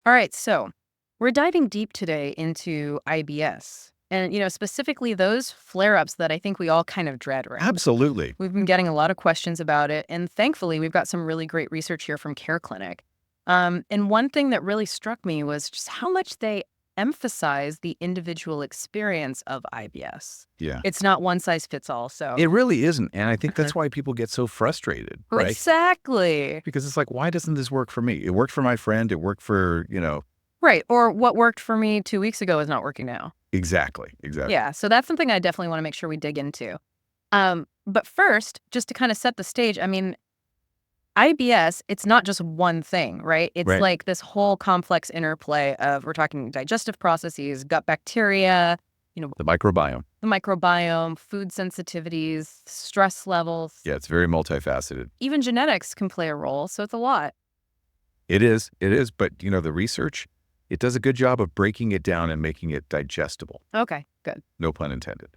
All right, so we're diving deep today into IBS and, specifically those flare-ups that I think we all kind of dread, right? Absolutely. We've been getting a lot of questions about it, and thankfully, we've got some really great research here from CareClinic. And one thing that really struck me was just how much they emphasize the individual experience of IBS. Yeah. It's not one size fits all, so It really isn't. And I think Uh-huh. that's why people get so frustrated, right? Exactly. Because it's like, why doesn't this work for me? It worked for my friend. It worked for, Right, or what worked for me 2 weeks ago is not working now. exactly. Exactly. Yeah, so that's something I definitely wanna make sure we dig into. But first, just to kinda set the stage, I mean, IBS, it's not just one thing, right? It's Right. like this whole complex interplay of we're talking digestive processes, gut bacteria, The microbiome. the microbiome, food sensitivities, stress levels. Yeah, it's very multifaceted. Even genetics can play a role, so it's a lot. It is. It is. But, the research, it does a good job of breaking it down and making it digestible. Okay, good. No pun intended.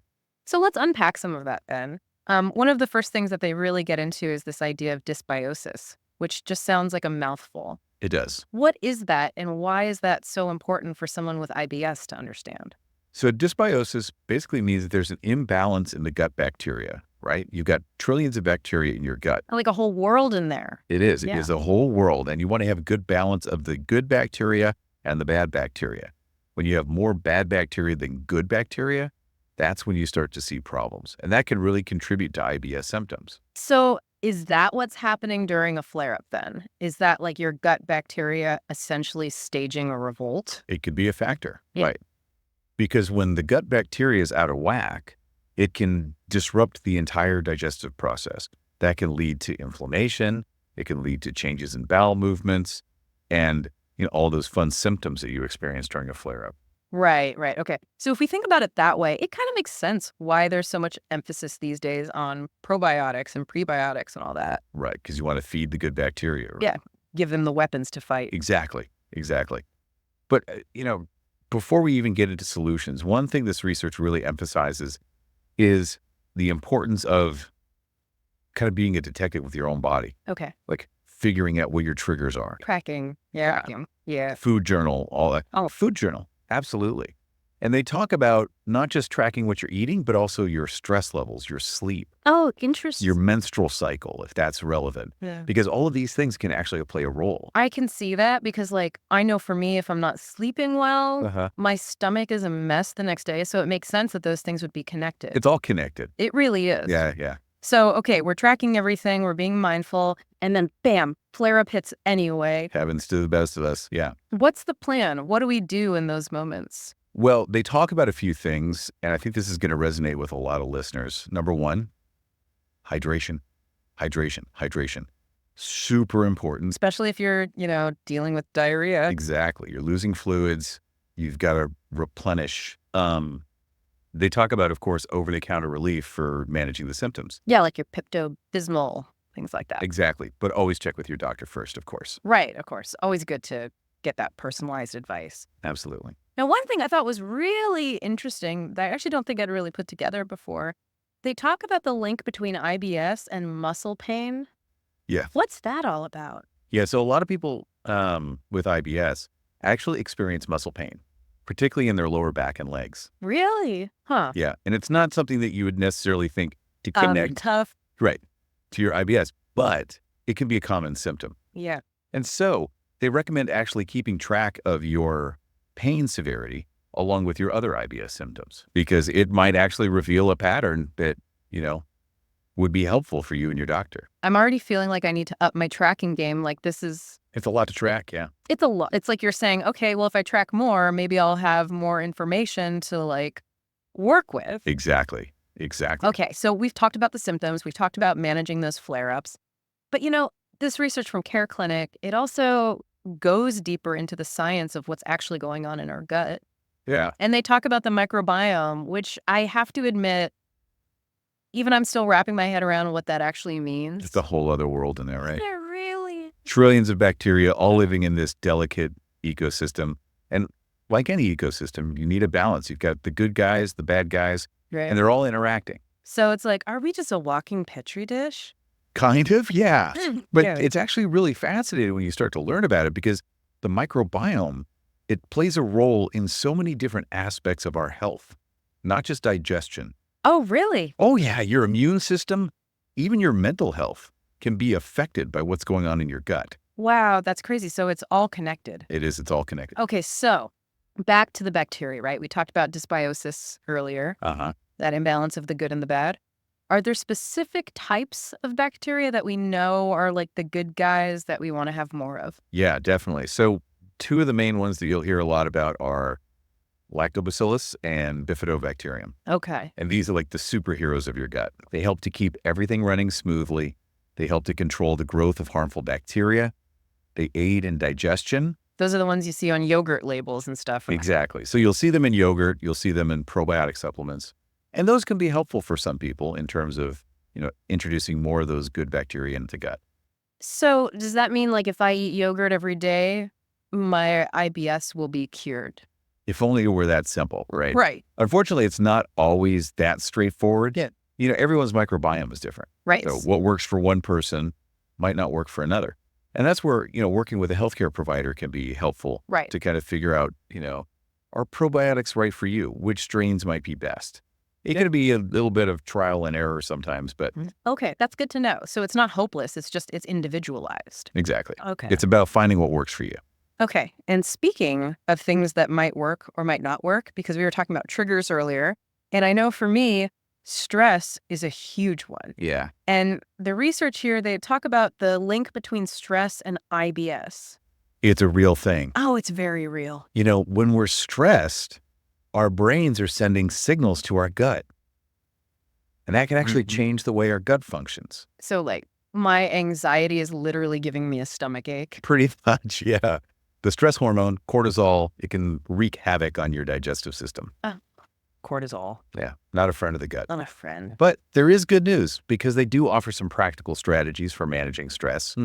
So let's unpack some of that then. One of the first things that they really get into is this idea of dysbiosis, which just sounds like a mouthful. It does. What is that, and why is that so important for someone with IBS to understand? So dysbiosis basically means that there's an imbalance in the gut bacteria, right? You've got trillions of bacteria in your gut. Like a whole world in there. It is. It Yeah. is a whole world. And you want to have a good balance of the good bacteria and the bad bacteria. When you have more bad bacteria than good bacteria, that's when you start to see problems. And that can really contribute to IBS symptoms. So is that what's happening during a flare-up then? Is that like your gut bacteria essentially staging a revolt? It could be a factor, Yeah. right? Because when the gut bacteria is out of whack, it can disrupt the entire digestive process. That can lead to inflammation. It can lead to changes in bowel movements and all those fun symptoms that you experience during a flare-up. Right, right. Okay. So if we think about it that way, it kind of makes sense why there's so much emphasis these days on probiotics and prebiotics and all that. Right, because you want to feed the good bacteria. Right? Yeah. Give them the weapons to fight. Exactly, exactly. But, before we even get into solutions, one thing this research really emphasizes is the importance of kind of being a detective with your own body, Okay. like figuring out what your triggers are. Tracking. Yeah. Yeah. Food journal, all that. Oh, food journal. Absolutely. And they talk about not just tracking what you're eating, but also your stress levels, your sleep, Oh, interesting. your menstrual cycle, if that's relevant, Yeah. because all of these things can actually play a role. I can see that because, like, I know for me, if I'm not sleeping well, Uh-huh. my stomach is a mess the next day. So it makes sense that those things would be connected. It's all connected. It really is. Yeah, yeah. So, okay, we're tracking everything, we're being mindful, and then bam, flare up hits anyway. Happens to the best of us. Yeah. What's the plan? What do we do in those moments? Well, they talk about a few things, and I think this is going to resonate with a lot of listeners. Number one, hydration, hydration, hydration. Super important. Especially if you're, dealing with diarrhea. Exactly. You're losing fluids. You've got to replenish. They talk about, of course, over-the-counter relief for managing the symptoms. Yeah, like your Pepto-Bismol, things like that. Exactly. But always check with your doctor first, of course. Right, of course. Always good to get that personalized advice. Absolutely. Now, one thing I thought was really interesting that I actually don't think I'd really put together before, they talk about the link between IBS and muscle pain. Yeah. What's that all about? Yeah. So a lot of people with IBS actually experience muscle pain, particularly in their lower back and legs. Really? Huh. Yeah. And it's not something that you would necessarily think to connect Tough. right to your IBS, but it can be a common symptom. Yeah. And so they recommend actually keeping track of your pain severity along with your other IBS symptoms, because it might actually reveal a pattern that, would be helpful for you and your doctor. I'm already feeling like I need to up my tracking game. Like this is, It's a lot to track. Yeah. it's a lot. It's like you're saying, okay, well, if I track more, maybe I'll have more information to like work with. Exactly. Exactly. Okay, so we've talked about the symptoms. We've talked about managing those flare-ups. But, this research from CareClinic, it also goes deeper into the science of what's actually going on in our gut. Yeah. And they talk about the microbiome, which I have to admit, even I'm still wrapping my head around what that actually means. It's a whole other world in there, right? They're really... Trillions of bacteria all living in this delicate ecosystem. And like any ecosystem, you need a balance. You've got the good guys, the bad guys, Right. and they're all interacting. So it's like, are we just a walking Petri dish? Kind of, yeah. But Yeah. it's actually really fascinating when you start to learn about it, because the microbiome, it plays a role in so many different aspects of our health, not just digestion. Oh, really? Oh, yeah, your immune system, even your mental health can be affected by what's going on in your gut. Wow, that's crazy. So it's all connected. It is, it's all connected. Okay, so back to the bacteria, right? We talked about dysbiosis earlier, Uh-huh. that imbalance of the good and the bad. Are there specific types of bacteria that we know are like the good guys that we want to have more of? Yeah, definitely. So two of the main ones that you'll hear a lot about are lactobacillus and bifidobacterium. Okay. And these are like the superheroes of your gut. They help to keep everything running smoothly. They help to control the growth of harmful bacteria. They aid in digestion. Those are the ones you see on yogurt labels and stuff. Exactly. So you'll see them in yogurt. You'll see them in probiotic supplements. And those can be helpful for some people in terms of, introducing more of those good bacteria into the gut. So does that mean like if I eat yogurt every day, my IBS will be cured? If only it were that simple, right? Right. Unfortunately, it's not always that straightforward. Yeah. Everyone's microbiome is different. Right. So what works for one person might not work for another. And that's where, working with a healthcare provider can be helpful. Right. To kind of figure out, are probiotics right for you? Which strains might be best? It can be a little bit of trial and error sometimes, but Okay, that's good to know. So it's not hopeless. It's individualized. exactly. Okay. It's about finding what works for you. Okay. And speaking of things that might work or might not work, because we were talking about triggers earlier, and I know for me, stress is a huge one. Yeah. And the research here, they talk about the link between stress and IBS. It's a real thing. Oh, it's very real. When we're stressed, our brains are sending signals to our gut. And that can actually change the way our gut functions. So like my anxiety is literally giving me a stomach ache. Pretty much, yeah. The stress hormone, cortisol, it can wreak havoc on your digestive system. Cortisol. Yeah, not a friend of the gut. Not a friend. But there is good news because they do offer some practical strategies for managing stress.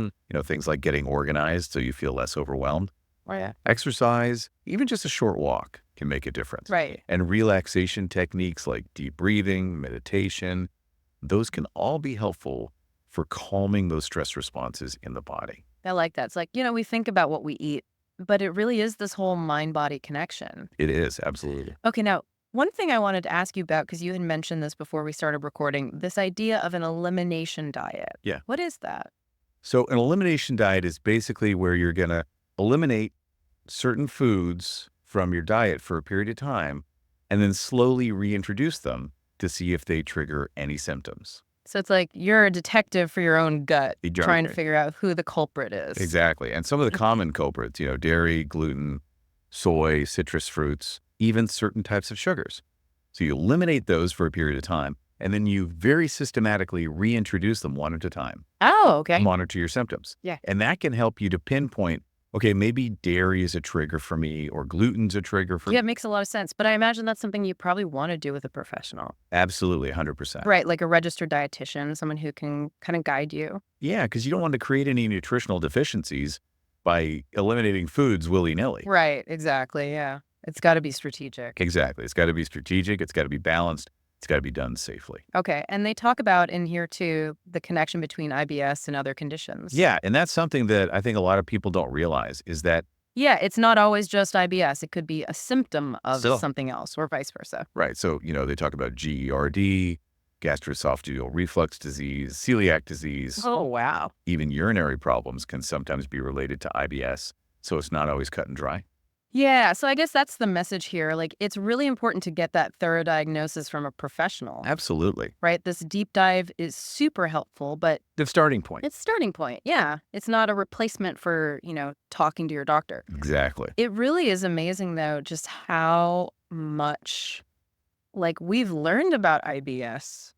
Things like getting organized so you feel less overwhelmed. Oh, yeah. Exercise, even just a short walk can make a difference. Right. And relaxation techniques like deep breathing, meditation, those can all be helpful for calming those stress responses in the body. I like that. It's like, we think about what we eat, but it really is this whole mind-body connection. It is, absolutely. Okay, now, one thing I wanted to ask you about, because you had mentioned this before we started recording, this idea of an elimination diet. Yeah. What is that? So an elimination diet is basically where you're going to eliminate certain foods from your diet for a period of time and then slowly reintroduce them to see if they trigger any symptoms. So it's like you're a detective for your own gut, Exactly. trying to figure out who the culprit is. Exactly. And some of the common culprits, dairy, gluten, soy, citrus fruits, even certain types of sugars. So you eliminate those for a period of time, and then you very systematically reintroduce them one at a time. Oh, okay. Monitor your symptoms. Yeah. And that can help you to pinpoint, okay, maybe dairy is a trigger for me or gluten's a trigger for me. Yeah, it makes a lot of sense. But I imagine that's something you probably want to do with a professional. Absolutely, 100%. Right, like a registered dietitian, someone who can kind of guide you. Yeah, because you don't want to create any nutritional deficiencies by eliminating foods willy-nilly. Right, exactly, yeah. It's got to be strategic. Exactly. It's got to be strategic. It's got to be balanced. It's got to be done safely. Okay, and they talk about in here, too, the connection between IBS and other conditions. Yeah, and that's something that I think a lot of people don't realize is that Yeah, it's not always just IBS. It could be a symptom of something else or vice versa. right. So, they talk about GERD, gastroesophageal reflux disease, celiac disease. Oh, wow. Even urinary problems can sometimes be related to IBS. So it's not always cut and dry. Yeah, so I guess that's the message here. Like, it's really important to get that thorough diagnosis from a professional, Absolutely. right? This deep dive is super helpful, but The starting point. it's a starting point. Yeah, it's not a replacement for, talking to your doctor. Exactly. It really is amazing, though, just how much, we've learned about IBS,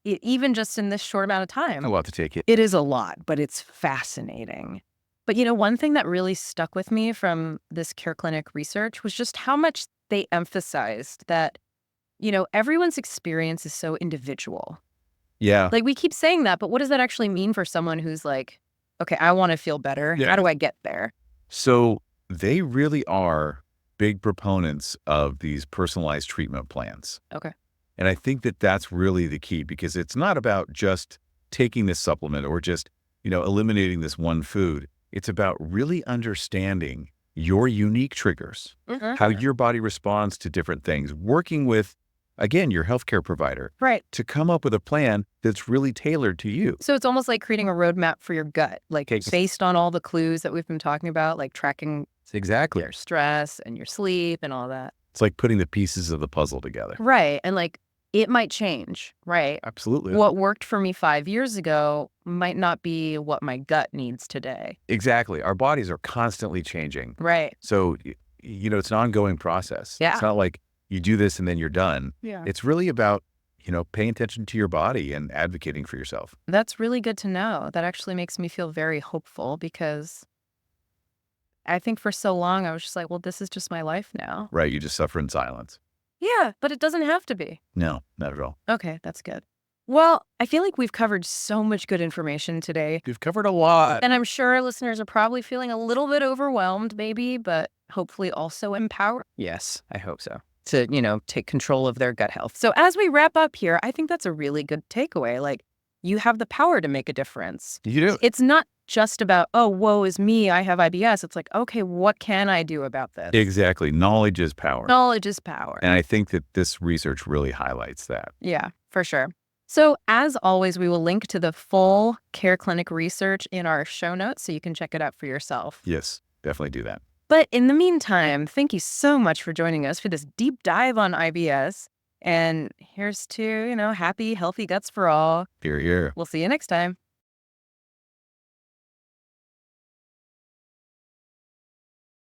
even just in this short amount of time. A lot to take it. It is a lot, but it's fascinating. But, one thing that really stuck with me from this CareClinic research was just how much they emphasized that, everyone's experience is so individual. Yeah. Like, we keep saying that, but what does that actually mean for someone who's like, okay, I want to feel better. Yeah. How do I get there? So they really are big proponents of these personalized treatment plans. Okay. And I think that that's really the key because it's not about just taking this supplement or just, eliminating this one food. It's about really understanding your unique triggers, Mhm. how your body responds to different things, working with, again, your healthcare provider Right. to come up with a plan that's really tailored to you. So it's almost like creating a roadmap for your gut, like Okay. based on all the clues that we've been talking about, like tracking Exactly. your stress and your sleep and all that. It's like putting the pieces of the puzzle together. Right. And like it might change, right? Absolutely. What worked for me 5 years ago might not be what my gut needs today. Exactly. Our bodies are constantly changing. Right. So, it's an ongoing process. Yeah. It's not like you do this and then you're done. Yeah. It's really about, paying attention to your body and advocating for yourself. That's really good to know. That actually makes me feel very hopeful because I think for so long I was just like, well, this is just my life now. Right. You just suffer in silence. Yeah, but it doesn't have to be. No, not at all. Okay, that's good. Well, I feel like we've covered so much good information today. You've covered a lot. And I'm sure our listeners are probably feeling a little bit overwhelmed, maybe, but hopefully also empowered. Yes, I hope so. To, take control of their gut health. So as we wrap up here, I think that's a really good takeaway. Like, you have the power to make a difference. You do. It's not just about, oh, woe is me, I have IBS. It's like, okay, what can I do about this? Exactly. Knowledge is power. Knowledge is power. And I think that this research really highlights that. Yeah, for sure. So as always, we will link to the full CareClinic research in our show notes so you can check it out for yourself. Yes, definitely do that. But in the meantime, thank you so much for joining us for this deep dive on IBS. And here's to, happy, healthy guts for all. Here, here. We'll see you next time.